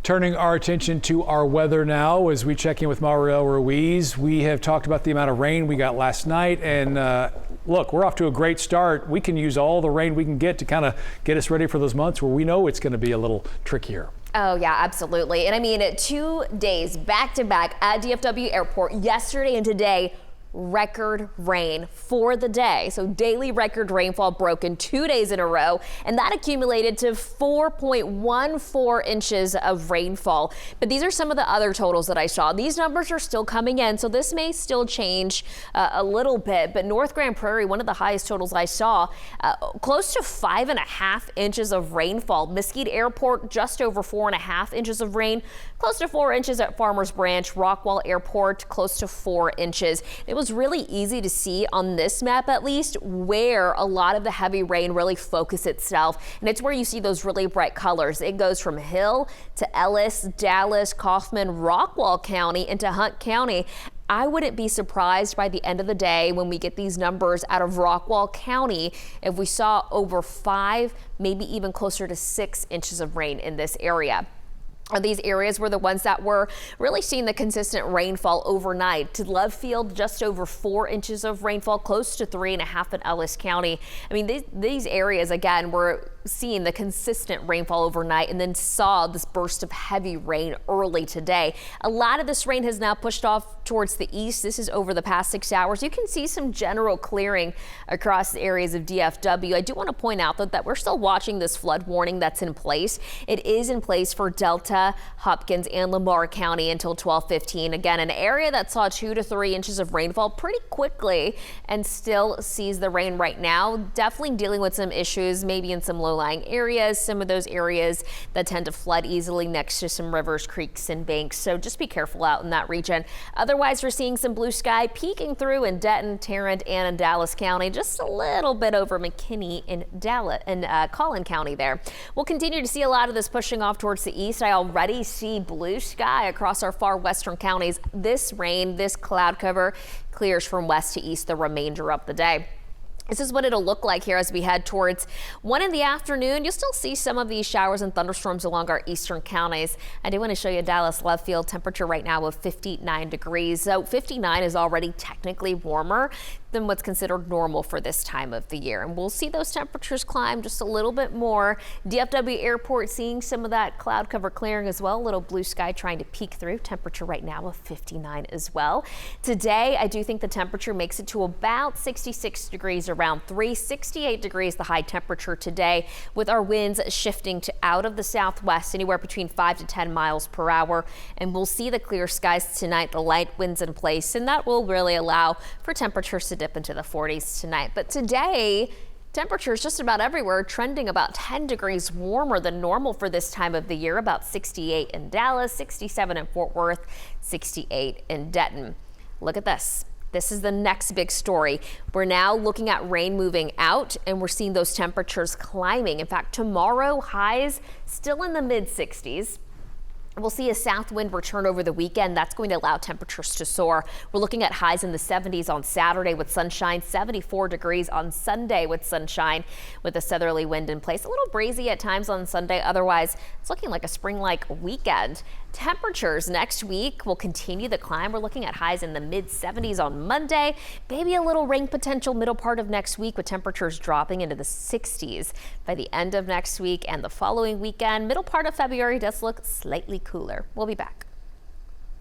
Turning our attention to our weather now as we check in with Mariel Ruiz. We have talked about the amount of rain we got last night, and look, we're off to a great start. We can use all the rain we can get to kind of get us ready for those months where we know it's going to be a little trickier. Oh yeah, absolutely. And I mean, 2 days back to back at DFW Airport, yesterday and today, record rain for the day. So daily record rainfall broken 2 days in a row, and that accumulated to 4.14 inches of rainfall. But these are some of the other totals that I saw. These numbers are still coming in, so this may still change a little bit. But North Grand Prairie, one of the highest totals I saw, close to 5.5 inches of rainfall. Mesquite Airport, just over 4.5 inches of rain. Close to 4 inches at Farmers Branch. Rockwall Airport, close to 4 inches. It was really easy to see on this map, at least, where a lot of the heavy rain really focused itself, and it's where you see those really bright colors. It goes from Hill to Ellis, Dallas, Kaufman, Rockwall County into Hunt County. I wouldn't be surprised by the end of the day when we get these numbers out of Rockwall County if we saw over 5, maybe even closer to 6 inches of rain in this area. These areas were the ones that were really seeing the consistent rainfall overnight. To Love Field, just over 4 inches of rainfall, close to 3.5 in Ellis County. I mean, these areas, again, were seeing the consistent rainfall overnight and then saw this burst of heavy rain early today. A lot of this rain has now pushed off towards the east. This is over the past 6 hours. You can see some general clearing across the areas of DFW. I do want to point out, though, that we're still watching this flood warning that's in place. It is in place for Delta, Hopkins, and Lamar County until 12:15. Again, an area that saw 2 to 3 inches of rainfall pretty quickly and still sees the rain right now. Definitely dealing with some issues, maybe in some low-lying areas, some of those areas that tend to flood easily next to some rivers, creeks, and banks. So just be careful out in that region. Otherwise, we're seeing some blue sky peeking through in Denton, Tarrant, and in Dallas County, just a little bit over McKinney in Dallas and Collin County there. We'll continue to see a lot of this pushing off towards the east. I already see blue sky across our far western counties. This rain, this cloud cover clears from west to east the remainder of the day. This is what it'll look like here as we head towards 1 in the afternoon. You'll still see some of these showers and thunderstorms along our eastern counties. I do want to show you Dallas Love Field temperature right now of 59 degrees. So 59 is already technically warmer than what's considered normal for this time of the year. And we'll see those temperatures climb just a little bit more. DFW Airport seeing some of that cloud cover clearing as well. A little blue sky trying to peek through. Temperature right now of 59 as well. Today, I do think the temperature makes it to about 66 degrees around 68 degrees the high temperature today, with our winds shifting to out of the southwest anywhere between 5 to 10 miles per hour. And we'll see the clear skies tonight, the light winds in place, and that will really allow for temperatures to dip into the 40s tonight. But today, temperatures just about everywhere trending about 10 degrees warmer than normal for this time of the year. About 68 in Dallas, 67 in Fort Worth, 68 in Denton. Look at this. This is the next big story. We're now looking at rain moving out, and we're seeing those temperatures climbing. In fact, tomorrow highs still in the mid 60s. We'll see a south wind return over the weekend. That's going to allow temperatures to soar. We're looking at highs in the 70s on Saturday with sunshine, 74 degrees on Sunday with sunshine, with a southerly wind in place. A little breezy at times on Sunday. Otherwise, it's looking like a spring-like weekend. Temperatures next week will continue the climb. We're looking at highs in the mid 70s on Monday. Maybe a little rain potential middle part of next week, with temperatures dropping into the 60s by the end of next week and the following weekend. Middle part of February does look slightly cooler. We'll be back.